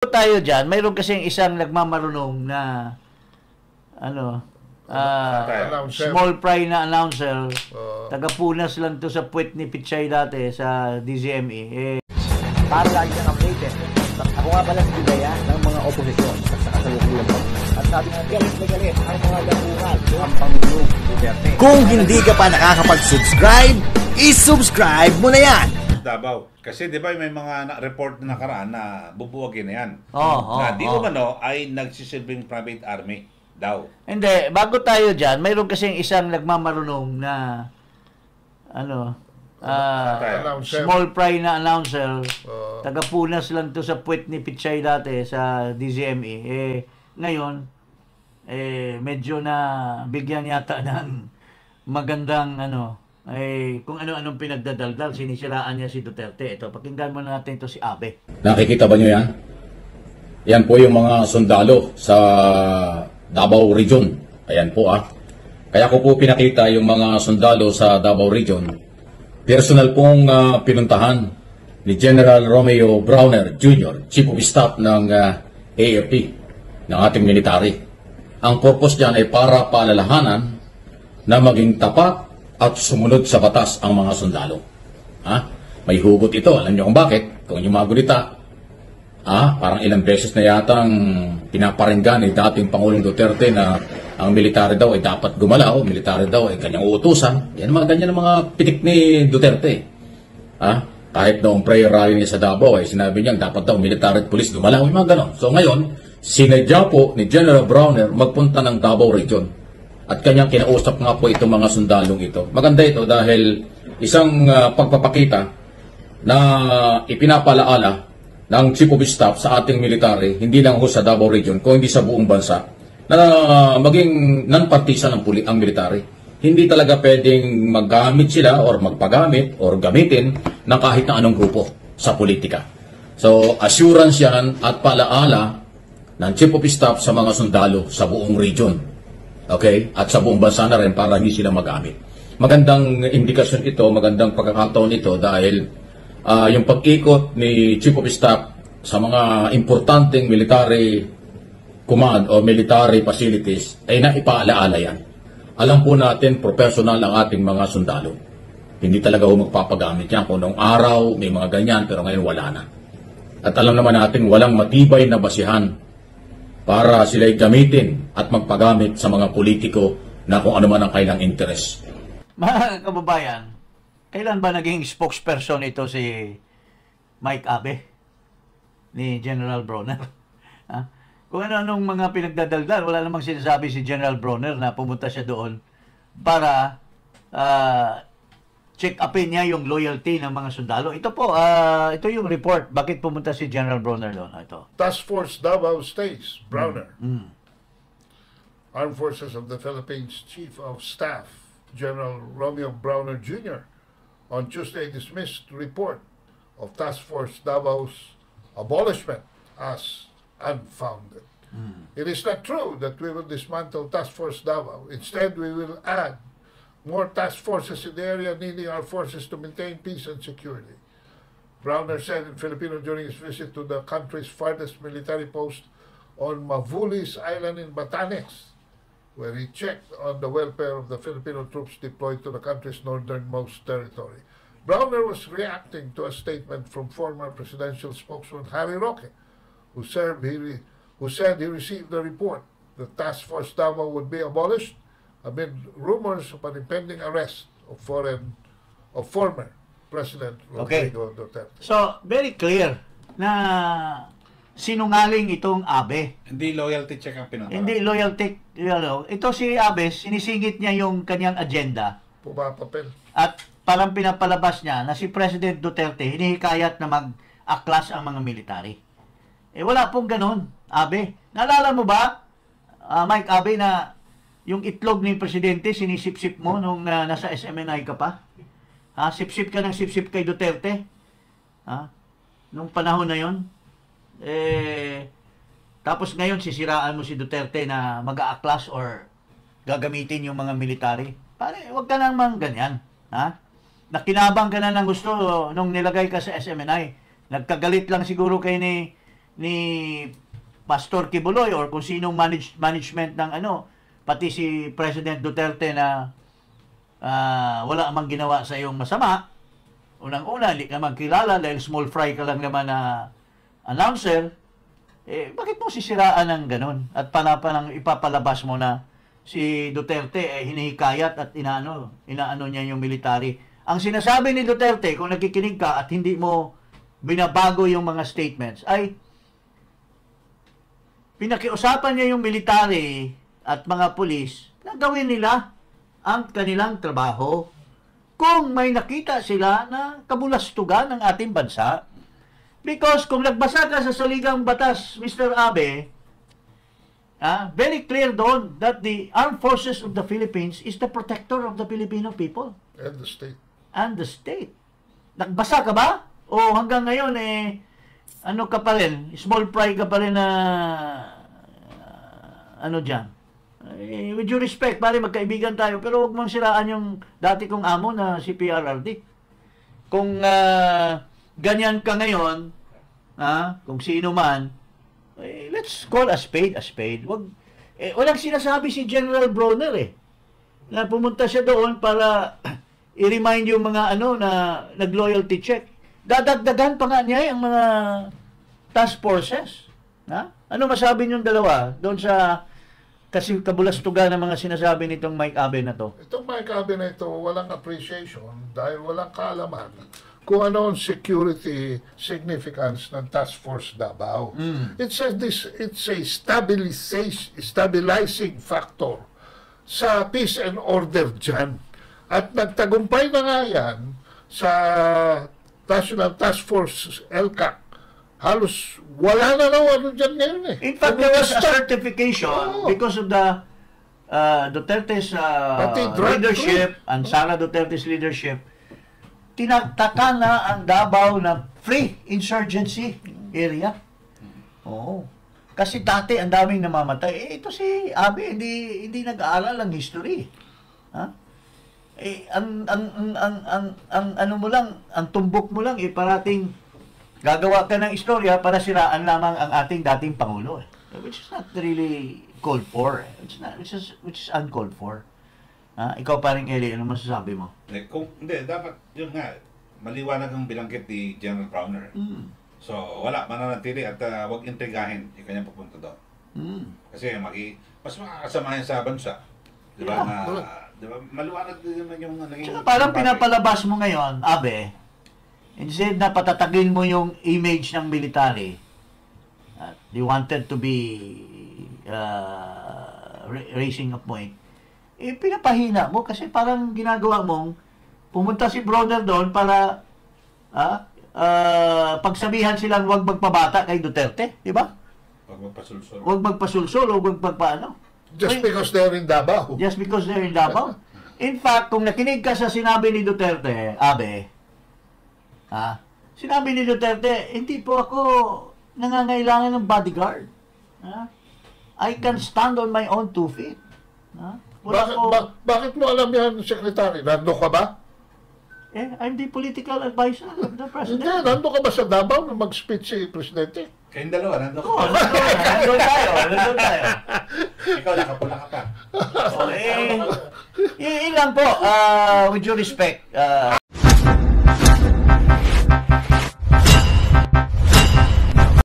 Tayo dyan, mayroon kasing isang nagmamarunong na small fry na announcer, taga-Punas lang to sa puwet ni Pichay dati sa DZME. Para lagi kang updated. Ako nga pala si Bidaya ng mga oposisyon sa kasalukuyan mo. At sabi nga, galit na galit ang mga dapungan ng Pangulong Duterte. Kung hindi ka pa nakakapag-subscribe, i-subscribe mo na yan! Davao. Kasi di ba may mga report na nakaraan na bubuwagin na yan. Na di umano ay nagsisilbing private army daw. Hindi, bago tayo dyan, mayroon kasing isang nagmamarunong na small fry na announcer, taga-Punas lang to sa puwet ni Pichay dati sa DZME. Ngayon, medyo na bigyan yata ng magandang kung ano-anong pinagdadaldal, sinisiraan niya si Duterte. Ito, pakinggan muna natin ito si Abe. Nakikita ba nyo yan? Yan po yung mga sundalo sa Davao Region. Ayan po Kaya ko po pinakita yung mga sundalo sa Davao Region. Personal pong pinuntahan ni General Romeo Browner Jr., Chief of Staff ng AFP, ng ating military. Ang purpose dyan ay para paalalahanan na maging tapat at sumunod sa batas ang mga sundalo. May hugot ito. Alam niyo kung bakit? Kung yung mga gulita, parang ilang beses na yatang pinaparinggan ni dating Pangulong Duterte na ang military daw ay dapat gumalaw, military daw ay kanyang uutusan. Yan mga ganyan ang mga pitik ni Duterte. Kahit noong prayer rally niya sa Davao ay sinabi niya dapat daw military at police gumalaw, yung mga ganon. So ngayon, sinadya po ni General Browner magpunta ng Davao Region. At kanyang kinausap nga po itong mga sundalong ito. Maganda ito dahil isang pagpapakita na ipinapalaala ng Chief of Staff sa ating military, hindi lang ho sa Davao Region, kung hindi sa buong bansa, na maging non-partisan ang military. Hindi talaga pwedeng maggamit sila or magpagamit or gamitin ng kahit na anong grupo sa politika. So, assurance yan at palaala ng Chief of Staff sa mga sundalo sa buong region. Okay? At sa buong bansa na rin para hindi sila magamit. Magandang indikasyon ito, magandang pagkakataon ito dahil yung pag-ikot ni Chief of Staff sa mga importanteng military command o military facilities ay naipaalaala yan. Alam po natin, professional ang ating mga sundalo. Hindi talaga magpapagamit yan. Kung noong araw may mga ganyan, pero ngayon wala na. At alam naman natin, walang matibay na basihan para sila'y gamitin at magpagamit sa mga politiko na kung ano man ang kailang interes. Mga kababayan, kailan ba naging spokesperson ito si Mike Abe ni General Browner? Kung ano-anong mga pinagdadaldal, wala namang sinasabi si General Browner na pumunta siya doon para check upin niya yung loyalty ng mga sundalo. Ito po, ito yung report. Bakit pumunta si General Browner doon? Ito. Task Force Davao States, Browner. Armed Forces of the Philippines Chief of Staff, General Romeo Browner Jr., on Tuesday dismissed report of Task Force Davao's abolishment as unfounded. It is not true that we will dismantle Task Force Davao. Instead, we will add more task forces in the area, needing our forces to maintain peace and security. Browner said in Filipino during his visit to the country's farthest military post on Mavulis Island in Batanes, where he checked on the welfare of the Filipino troops deployed to the country's northernmost territory. Browner was reacting to a statement from former presidential spokesman Harry Roque, who said he received the report that Task Force Davao would be abolished amid rumors of an impending arrest of former President Rodrigo Duterte. So, very clear na sinungaling itong Abe. Hindi loyalty check ang pinuntahan. Hindi loyalty, ito si Abe, sinisingit niya yung kanyang agenda. Pumapapel. At parang pinapalabas niya na si President Duterte hinihikayat na mag-aklas ang mga military. Wala pong ganun, Abe. Naalala mo ba, Mike Abe, na yung itlog ng presidente, sinisip-sip mo nung nasa SMNI ka pa? Sip-sip ka ng sip-sip kay Duterte? Nung panahon na yon. Tapos ngayon, sisiraan mo si Duterte na mag-aaklas or gagamitin yung mga military. Pare, huwag ka naman ganyan. Nakinabang ka na ng gusto nung nilagay ka sa SMNI. Nagkagalit lang siguro kay ni ni Pastor Kibuloy or kung sinong management ng pati si President Duterte na wala mang ginawa sa iyong masama. Unang-una, hindi ka magkilala dahil small fry ka lang naman na announcer. Bakit mo sisiraan ng ganun? At panapanang ipapalabas mo na si Duterte hinihikayat at inaano niya yung military. Ang sinasabi ni Duterte, kung nakikinig ka at hindi mo binabago yung mga statements, ay pinakiusapan niya yung military at mga pulis na gawin nila ang kanilang trabaho kung may nakita sila na kabulastugan ng ating bansa. Because kung nagbasa ka sa saligang batas, Mr. Abe, very clear doon that the Armed Forces of the Philippines is the protector of the Filipino people. And the state. And the state. Nagbasa ka ba? O hanggang ngayon, ano ka pa rin? Small fry ka pa rin na dyan? With due respect, pare, magkaibigan tayo, pero huwag mong siraan yung dati kong amo na si PRRD. Kung ganyan ka ngayon, kung sino man, let's call a spade a spade. Walang sinasabi si General Bronner na pumunta siya doon para i-remind yung mga na nag-loyalty check. Dadagdagan pa nga niya ang mga task forces. Ano masabi niyong dalawa doon sa kasi kabulastugan ng mga sinasabi nitong Mike Abe na to? Itong Mike Abe na ito, walang appreciation dahil walang kaalaman kung ano ang security significance ng Task Force Davao. It's a stabilizing factor sa peace and order dyan. At nagtagumpay na nga yan sa National Task Force LCAC. Halos wala na raw dyan ngayon In fact, there was a certification because of the Duterte's leadership and Sara Duterte's leadership. Tinataka na ang Davao na free insurgency area. Oo. Kasi dati ang daming namamatay. Ito si Abe, hindi nag-aaral ng history. Ang tumbok mo lang parating gagawa ka ng istorya para siraan lamang ang ating dating Pangulo. Which is not really called for. Which is uncalled for. Ikaw pa rin, Eli, ano masasabi mo? Hindi, dapat yun nga, maliwanag ang bilangkit ni General Browner. So, wala, mananatili at huwag intrigahin yung kanyang pupunta doon. Kasi mas makakasamahin sa bansa. Di ba? Diba? Maliwanag din naman yung naging... Tsaka parang pinapalabas mo ngayon, Abe, instead na patatagin mo yung image ng military, they wanted to be raising a point, pinapahina mo kasi parang ginagawa mong pumunta si Bronner doon para pagsabihan silang huwag magpabata kay Duterte, di ba? Huwag magpasulsol. Huwag magpasulsol o huwag magpaano. Just because they're in Davao. Just because they're in Davao. In fact, kung nakinig ka sa sinabi ni Duterte, Abe, sinabi ni Duterte, hindi po ako nangangailangan ng bodyguard. I can stand on my own 2 feet. Bakit mo alam yan, Secretary? Nando ka ba? I'm the political advisor of the President. Hindi, nando ka ba sa Davao na mag-speech si Presidente? Kayong dalawa, nandun Oo, nandun tayo. Ikaw, nakapula ka pa. Yun lang po, with due respect,